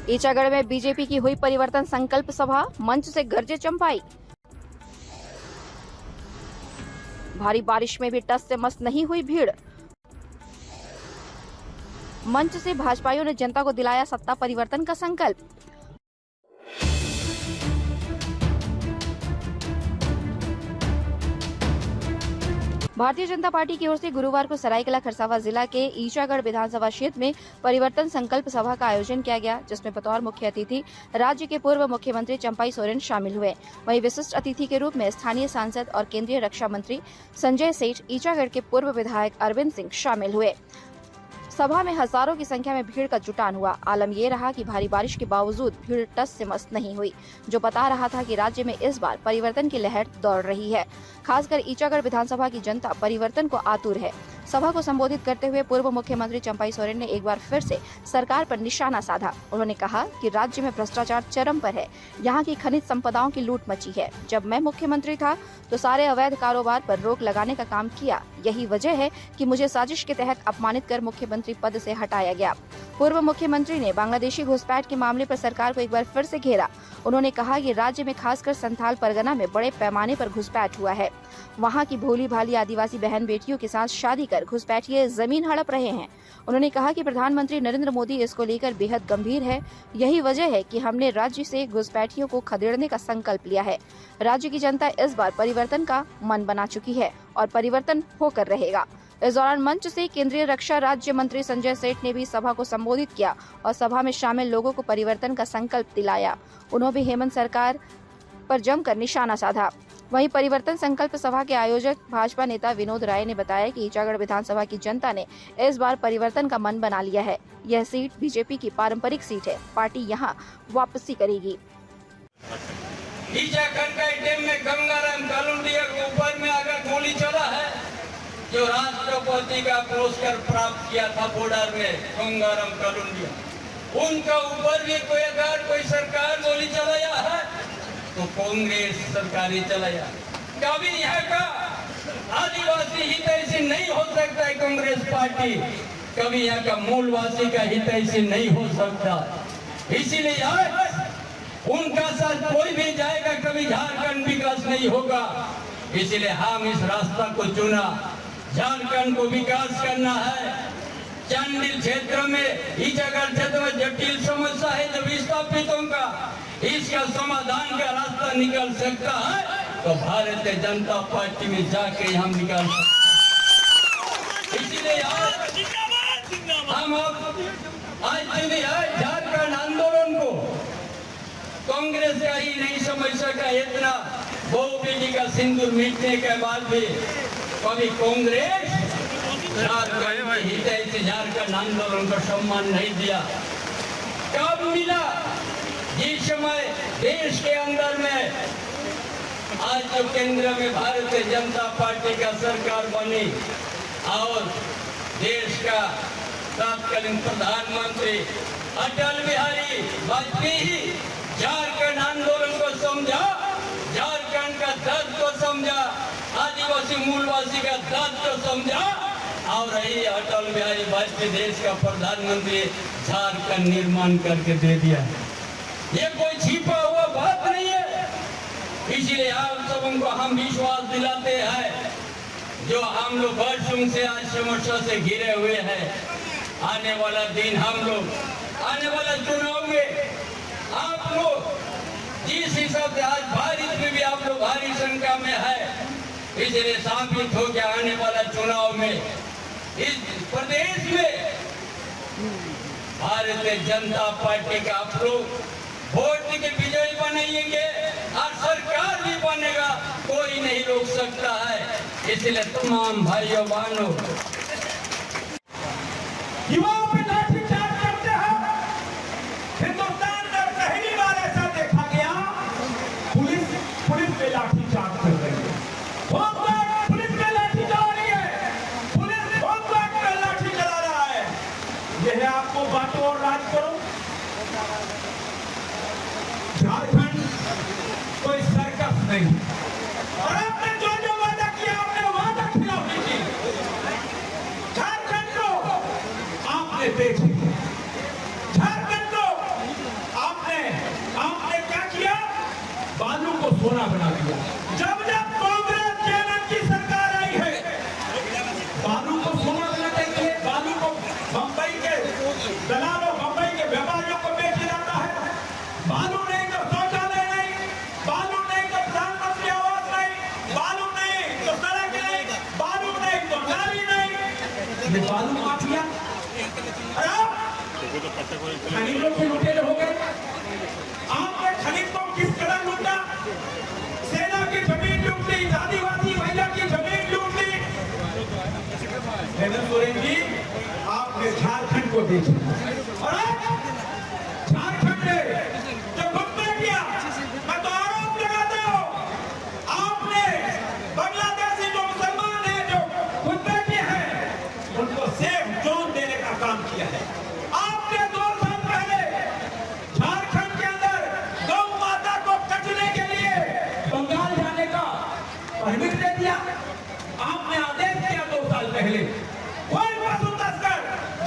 ईचागढ़ में बीजेपी की हुई परिवर्तन संकल्प सभा, मंच से गरजे चंपाई। भारी बारिश में भी टस से मस नहीं हुई भीड़। मंच से भाजपाइयों ने जनता को दिलाया सत्ता परिवर्तन का संकल्प। भारतीय जनता पार्टी की ओर से गुरुवार को सरायकेला खरसावां जिला के ईचागढ़ विधानसभा क्षेत्र में परिवर्तन संकल्प सभा का आयोजन किया गया, जिसमें बतौर मुख्य अतिथि राज्य के पूर्व मुख्यमंत्री चंपाई सोरेन शामिल हुए। वहीं विशिष्ट अतिथि के रूप में स्थानीय सांसद और केंद्रीय रक्षा मंत्री संजय सेठ, ईचागढ़ के पूर्व विधायक अरविंद सिंह शामिल हुए। सभा में हजारों की संख्या में भीड़ का जुटान हुआ। आलम ये रहा कि भारी बारिश के बावजूद भीड़ टस से मस नहीं हुई, जो बता रहा था कि राज्य में इस बार परिवर्तन की लहर दौड़ रही है। खासकर ईचागढ़ विधानसभा की जनता परिवर्तन को आतुर है। सभा को संबोधित करते हुए पूर्व मुख्यमंत्री चंपाई सोरेन ने एक बार फिर से सरकार पर निशाना साधा। उन्होंने कहा कि राज्य में भ्रष्टाचार चरम पर है, यहाँ की खनिज संपदाओं की लूट मची है। जब मैं मुख्यमंत्री था तो सारे अवैध कारोबार पर रोक लगाने का काम किया। यही वजह है कि मुझे साजिश के तहत अपमानित कर मुख्यमंत्री पद से हटाया गया। पूर्व मुख्यमंत्री ने बांग्लादेशी घुसपैठ के मामले पर सरकार को एक बार फिर से घेरा। उन्होंने कहा कि राज्य में खासकर संथाल परगना में बड़े पैमाने पर घुसपैठ हुआ है। वहां की भोली भाली आदिवासी बहन बेटियों के साथ शादी कर घुसपैठिए जमीन हड़प रहे हैं। उन्होंने कहा कि प्रधानमंत्री नरेंद्र मोदी इसको लेकर बेहद गंभीर है। यही वजह है कि हमने राज्य से घुसपैठियों को खदेड़ने का संकल्प लिया है। राज्य की जनता इस बार परिवर्तन का मन बना चुकी है और परिवर्तन होकर रहेगा। इस दौरान मंच से केंद्रीय रक्षा राज्य मंत्री संजय सेठ ने भी सभा को संबोधित किया और सभा में शामिल लोगों को परिवर्तन का संकल्प दिलाया। उन्होंने भी हेमंत सरकार पर जमकर निशाना साधा। वहीं परिवर्तन संकल्प सभा के आयोजक भाजपा नेता विनोद राय ने बताया कि ईचागढ़ विधानसभा की जनता ने इस बार परिवर्तन का मन बना लिया है। यह सीट बीजेपी की पारंपरिक सीट है। पार्टी यहां वापसी करेगी। ईचागढ़ का डैम में गंगाराम कालुंडिया के ऊपर में अगर गोली चला है, जो राष्ट्रपति का पुरस्कार प्राप्त किया था बॉर्डर में गंगाराम कालुंडिया, उनका ऊपर भी कोई सरकार गोली चलाया है तो कांग्रेस सरकारी चलाया। कभी यहाँ का आदिवासी हितैषी नहीं हो सकता है कांग्रेस पार्टी, कभी यहाँ का मूलवासी का हितैषी नहीं हो सकता। इसीलिए उनका साथ कोई भी जाएगा, कभी झारखंड विकास नहीं होगा। इसीलिए हम इस रास्ता को चुना। झारखंड को विकास करना है। चांडिल क्षेत्र में, ईचागढ़ क्षेत्र में जटिल समस्या है जो विस्थापितों का, इसका समाधान का रास्ता निकल सकता है तो भारतीय जनता पार्टी में जाके हम निकाल सकते। इसीलिए हम आज झारखंड आंदोलन को कांग्रेस का ही नहीं समझ सका। इतना बहुपीढ़ी का सिंदूर मिटने के बाद भी कभी कांग्रेस झारखंड आंदोलन को सम्मान नहीं दिया। कब मिला? जिस समय देश के अंदर में आज जो केंद्र में भारतीय जनता पार्टी का सरकार बनी और देश का तत्कालीन प्रधानमंत्री अटल बिहारी वाजपेयी झारखंड आंदोलन को समझा, झारखंड का दर्द को समझा, आदिवासी मूलवासी का दर्द को समझा और यही अटल बिहारी वाजपेयी देश का प्रधानमंत्री झारखंड निर्माण करके दे दिया। ये कोई छिपा हुआ बात नहीं है। इसीलिए आप सबको हम विश्वास दिलाते हैं, जो हम लोग वर्षों से आज समस्या से घिरे हुए हैं, आने वाला दिन हम लोग, आने वाला चुनाव में आप लोग जिस हिसाब से आज भारत में भी आप लोग भारी संख्या में है, इसलिए साबित हो गया आने वाला चुनाव में इस प्रदेश में भारतीय जनता पार्टी का आप लोग वोट के विजयी बनेंगे और सरकार भी बनेगा, कोई नहीं रोक सकता है। इसलिए तमाम भाइयों बहनों, युवाओं पे लाठीचार्ज करते हैं। हिंदुस्तान में पहली बार ऐसा देखा गया, पुलिस पे लाठीचार्ज कर रही है, पुलिस पे लाठी चला रही है, पुलिस होमगार्ड पे लाठी चला रहा है। यह है आपको बांटो और राज करो। झारखंड कोई सर्कस नहीं, और आपने जो जो वादा किया आपने वादा खिलाफी की। झारखंड को आपने देखी, झारखंड को बना दिया। जब जब कांग्रेस केंद्र की सरकार आई है, बालू को सोना बनाने के लिए बालू को बंबई के दलालों, बंबई के व्यापारियों को बेच जाता है। बालू नहीं तो शौचालय नहीं, बालू नहीं तो प्रधानमंत्री आवास नहीं, बालू नहीं तो सड़क नहीं, बालू नहीं तो नाली नहीं। ये बालू माफिया खनिजों के लुटेरे हो गए। आपने खनिज को किस कदर लूटा? सेना की जमीन लूट ली, आदिवासी महिला की जमीन लूट ली। हेमंत सोरेन जी, आपने झारखंड को बेच दिया। और झारखंड ने जो घुटने किया, मैं तो आरोप लगाता हूं, आपने बांग्लादेशी जो मुसलमान है जो घुटने किए हैं, उनको सेफ जोन देने का काम किया है। आपने 2 साल पहले झारखंड के अंदर गौ माता को कटने के लिए बंगाल जाने का परमिट दे दिया। आपने आदेश किया 2 साल पहले, कोई पशु तस्कर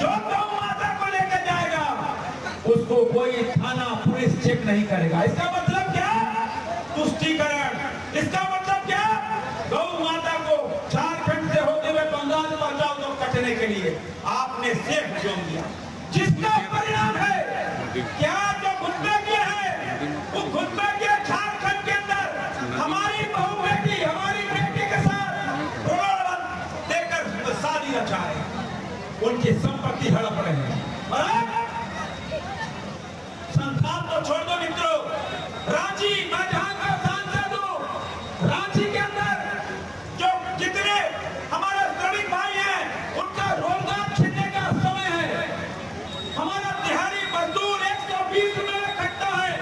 जो गौ माता को लेकर जाएगा उसको कोई थाना पुलिस चेक नहीं करेगा। इसका मतलब क्या? तुष्टीकरण। इसका मतलब क्या? गौ माता को झारखंड से होते हुए बंगाल पहुंचाओ तो कटने के लिए आपने सेफ जोन दिया, जिसका परिणाम है क्या? जो घुटने किए हैं वो घुटने किए झारखंड के अंदर हमारी बहू बेटी, हमारी बेटी के साथ रोड देकर शादी रचा है, उनकी संपत्ति हड़प रहे हैं। और संस्थान को छोड़ दो मित्रों, रांची, मैं जहां का सांसद हूं, रांची के अंदर जो जितने हमारे श्रमिक भाई हैं उनका रोजगार छीनने का समय है। हमारा दिहाड़ी मजदूर 120 रुपए में खटता है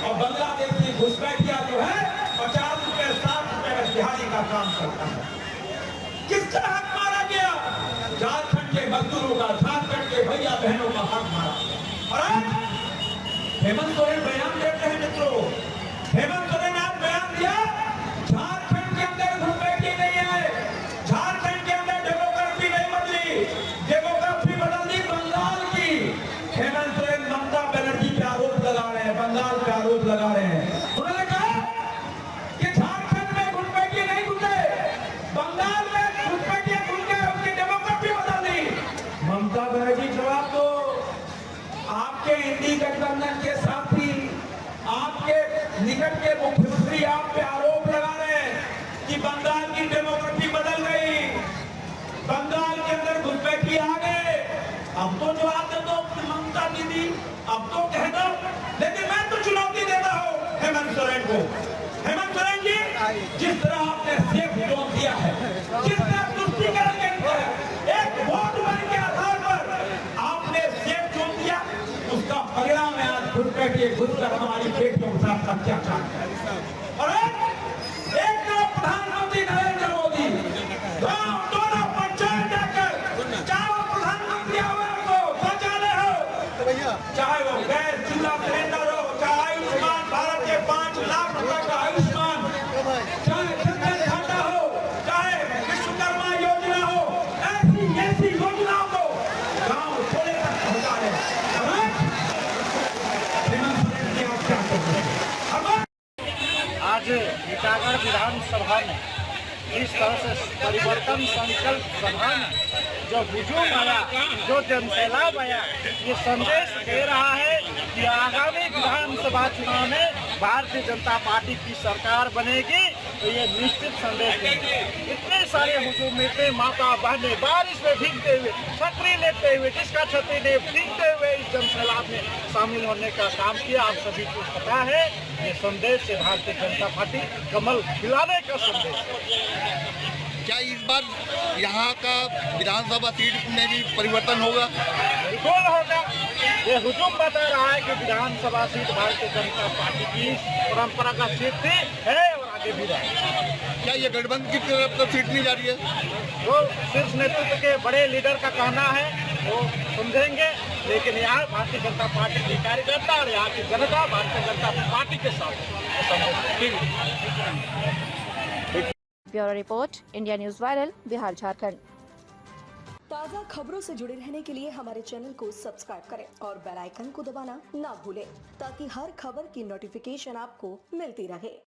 और बांग्लादेशी घुसपैठिया जो है 50 रुपए 60 रुपए में दिहाड़ी का काम करता है। किसका हक मारा गया? झारखंड के मजदूरों का, झारखंड के भैया बहनों का हक मारा गया। और हेमंत सोरेन बयान देते हैं मित्रों, हेमंत सोरेन आज बयान दिया, झारखंड के अंदर घुसपैठी नहीं है, झारखंड के अंदर डेमोग्राफी नहीं बदली, डेमोग्राफी बदल दी बंगाल की। हेमंत सोरेन ममता बनर्जी पे आरोप लगा रहे हैं, बंगाल पे आरोप लगा रहे हैं। उन्होंने कहा कि झारखंड में घुसपैठी नहीं घुसे, बंगाल में घुसपैठियां घुस गए, उसकी डेमोग्राफी बदल दी। ममता बनर्जी जवाब दो, आपके इंडी गठबंधन के साथी, आपके निकट के मुख्यमंत्री आप पे आरोप लगा रहे हैं कि बंगाल की डेमोग्राफी बदल गई, बंगाल के अंदर घुसपैठी आ गए। अब तो जवाब दे दो ममता दीदी, अब तो कह दो। लेकिन मैं तो चुनौती देता हूं हेमंत सोरेन को। हेमंत सोरेन जी, जिस तरह आपने सेफ जोन दिया है, जिस तरह तुष्टीकरण के अंदर एक वोट बैंक के आधार पर आपने सेफ जोन दिया, उसका परिणाम है आज घुसपैठी घुसकर हमारी बेटियों के साथ अत्याचार। और एक तरफ प्रधानमंत्री नरेंद्र मोदी गांव दोनों पंचायत जाकर, चाहे वो प्रधानमंत्री आवास हो, शौचालय हो, चाहे वो गैस चूल्हा सिलेंडर हो, चाहे आयुष्मान भारत के 5 लाख रुपए का आयुष्मान, चाहे जनधन खाता हो, चाहे विश्वकर्मा योजना हो, ऐसी योजनाओं को गांव थोड़े तक पहुंचा है। आज ईटागढ़ विधानसभा में इस तरह से परिवर्तन संकल्प सभा में जो हुजूम आया, जो जनसैलाब आया, ये संदेश दे रहा है कि आगामी विधानसभा चुनाव में भारतीय जनता पार्टी की सरकार बनेगी। तो ये निश्चित संदेश देंगे। इतने सारे हुजूम में थे, माता बहने बारिश में भीगते हुए, छतरी लेते हुए, जिसका छतरी ने भीगते हुए इस जनसैलाब में शामिल होने का काम किया। आप सभी को पता है ये संदेश से भारतीय जनता पार्टी कमल खिलाने का संदेश है। क्या इस बार यहाँ का विधानसभा सीट में भी परिवर्तन होगा? बिल्कुल होगा। ये हुजूम बता रहा है कि विधानसभा सीट भारतीय जनता पार्टी की परंपरागत सीट थी, है और आगे भी रहेगी। क्या ये गठबंधन की तरफ तो सीट नहीं जा रही है? वो शीर्ष नेतृत्व के बड़े लीडर का कहना है, वो समझेंगे। लेकिन यहाँ भारतीय जनता पार्टी की कार्यकर्ता और यहाँ की जनता भारतीय जनता पार्टी के साथ bureau report, India news viral, Bihar Jharkhand. ताज़ा खबरों से जुड़े रहने के लिए हमारे चैनल को सब्सक्राइब करें और बेल आइकन को दबाना ना भूलें ताकि हर खबर की नोटिफिकेशन आपको मिलती रहे।